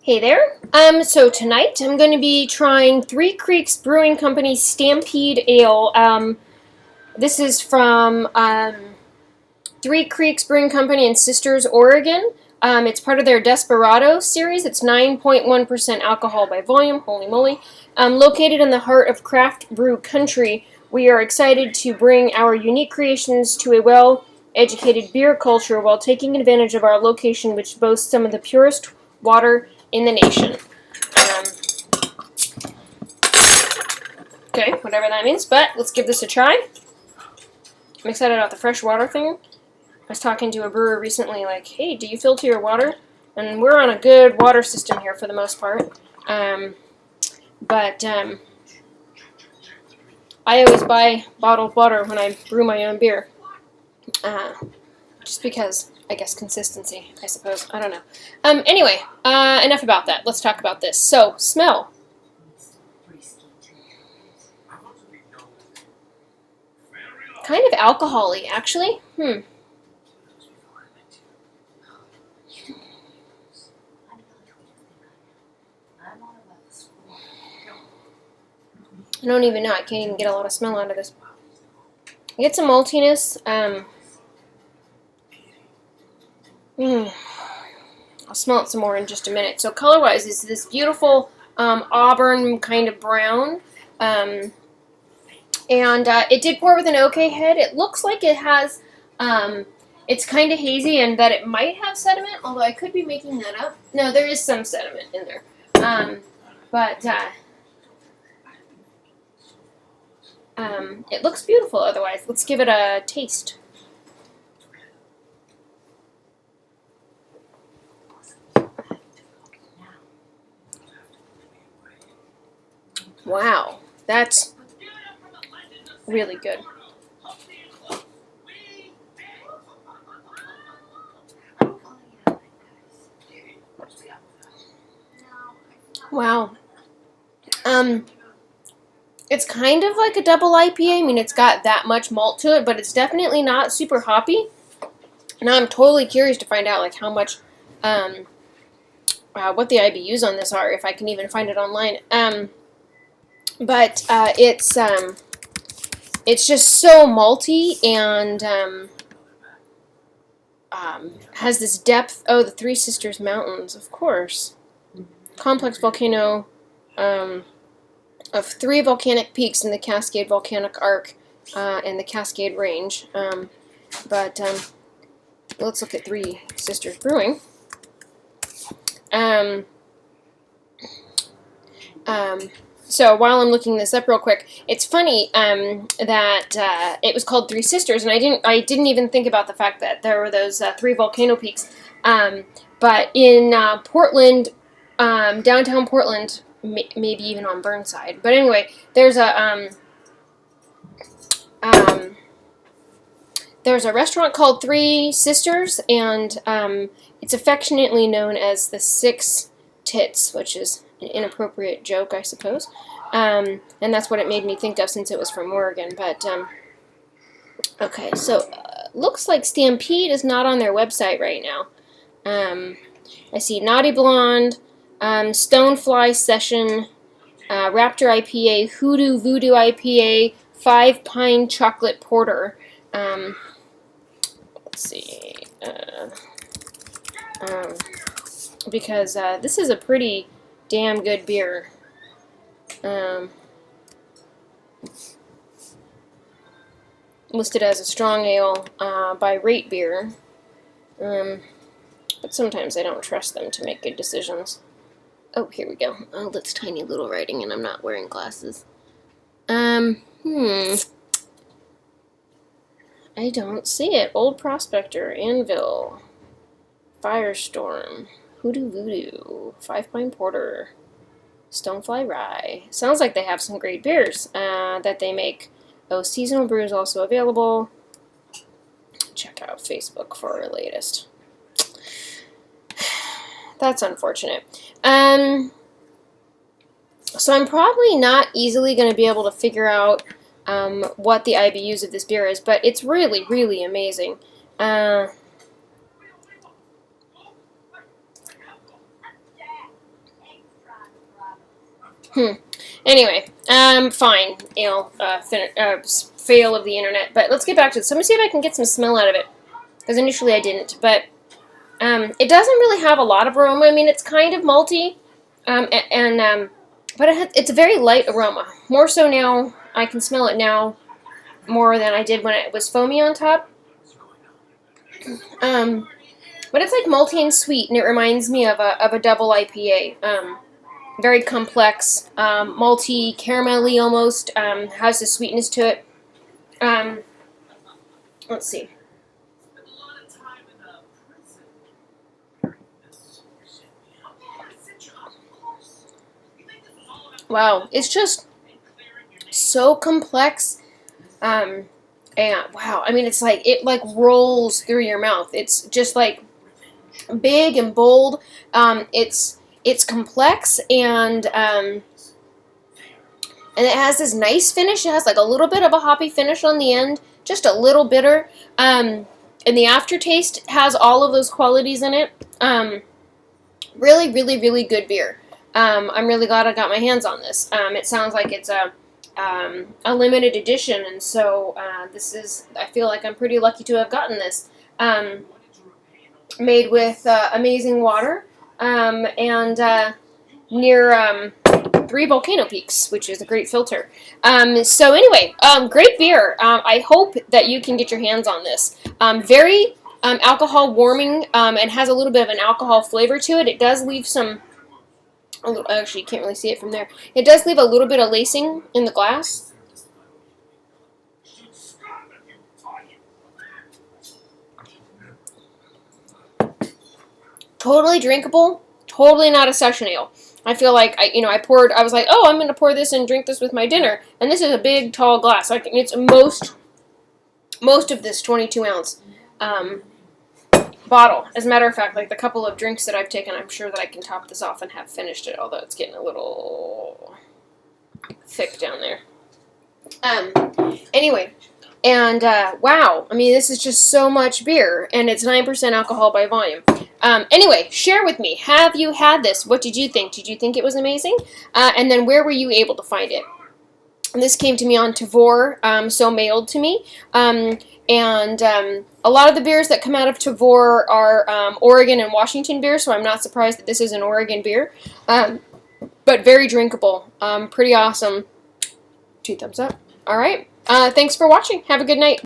Hey there. So tonight I'm going to be trying Three Creeks Brewing Company's Stampede Ale. This is from Three Creeks Brewing Company in Sisters, Oregon. It's part of their Desperado series. It's 9.1% alcohol by volume. Holy moly. Located in the heart of craft brew country, we are excited to bring our unique creations to a well-educated beer culture while taking advantage of our location, which boasts some of the purest water in the nation. Okay, whatever that means, but let's give this a try. I'm excited about the fresh water thing. I was talking to a brewer recently, like, hey, do you filter your water? And we're on a good water system here for the most part. But I always buy bottled water when I brew my own beer. Just because, I guess, consistency, I suppose. I don't know. Anyway, enough about that. Let's talk about this. So, smell. Kind of alcohol-y, actually. I don't even know. I can't even get a lot of smell out of this. I get some maltiness. I'll smell it some more in just a minute. So color-wise, it's this beautiful auburn kind of brown. And it did pour with an okay head. It looks like it has, it's kind of hazy and that it might have sediment, although I could be making that up. No, there is some sediment in there. It looks beautiful otherwise. Let's give it a taste. Wow, that's really good. Wow. It's kind of like a double IPA. I mean, it's got that much malt to it, but it's definitely not super hoppy. Now I'm totally curious to find out like how much, what the IBUs on this are, if I can even find it online. But it's just so malty and has this depth. Oh, the Three Sisters Mountains, of course. Complex volcano of 3 volcanic peaks in the Cascade Volcanic Arc and the Cascade Range. Let's look at Three Sisters Brewing. So while I'm looking this up real quick, it's funny that it was called Three Sisters, and I didn't even think about the fact that there were those 3 volcano peaks. But in Portland, downtown Portland, maybe even on Burnside. But anyway, there's a restaurant called Three Sisters, and it's affectionately known as the Six Tits, which is an inappropriate joke, I suppose. And that's what it made me think of since it was from Oregon. But, okay, so looks like Stampede is not on their website right now. I see Naughty Blonde, Stonefly Session, Raptor IPA, Hoodoo Voodoo IPA, 5 Pine Chocolate Porter. Let's see. Because this is a pretty damn good beer. Listed as a strong ale by Rate Beer. But sometimes I don't trust them to make good decisions. Oh, here we go. Oh, that's tiny little writing, and I'm not wearing glasses. I don't see it. Old Prospector, Anvil, Firestorm, Hoodoo Voodoo, 5 Pine Porter, Stonefly Rye. Sounds like they have some great beers that they make. Oh, seasonal brew is also available. Check out Facebook for our latest. That's unfortunate. So I'm probably not easily going to be able to figure out what the IBUs of this beer is, but it's really, really amazing. Anyway, fine. Fail of the internet. But let's get back to this. So let me see if I can get some smell out of it. Because initially I didn't. But it doesn't really have a lot of aroma. I mean, it's kind of malty. But it's a very light aroma. More so now. I can smell it now more than I did when it was foamy on top. But it's like malty and sweet, and it reminds me of a double IPA. Very complex, malty, caramelly almost, has a sweetness to it. Let's see. Wow, it's just so complex. And wow, I mean, it's like, it like rolls through your mouth. It's just like big and bold. It's complex, and it has this nice finish. It has like a little bit of a hoppy finish on the end, just a little bitter. And the aftertaste has all of those qualities in it. Really, really, really good beer. I'm really glad I got my hands on this. It sounds like it's a limited edition, and so I feel like I'm pretty lucky to have gotten this. Made with amazing water, and near 3 volcano peaks, which is a great filter. So anyway, great beer. I hope that you can get your hands on this. Very alcohol warming, and has a little bit of an alcohol flavor to it. It does leave actually, you can't really see it from there. It does leave a little bit of lacing in the glass. Totally drinkable. Totally not a session ale. I feel like I was like, oh, I'm gonna pour this and drink this with my dinner, and this is a big tall glass. Like, it's most of this 22-ounce bottle. As a matter of fact, like the couple of drinks that I've taken, I'm sure that I can top this off and have finished it, although it's getting a little thick down there. Anyway, and wow, I mean, this is just so much beer, and it's 9% alcohol by volume. Anyway, share with me. Have you had this? What did you think? Did you think it was amazing? And then where were you able to find it? This came to me on Tavour, so mailed to me. And a lot of the beers that come out of Tavour are Oregon and Washington beers, so I'm not surprised that this is an Oregon beer. But very drinkable. Pretty awesome. 2 thumbs up. All right. Thanks for watching. Have a good night.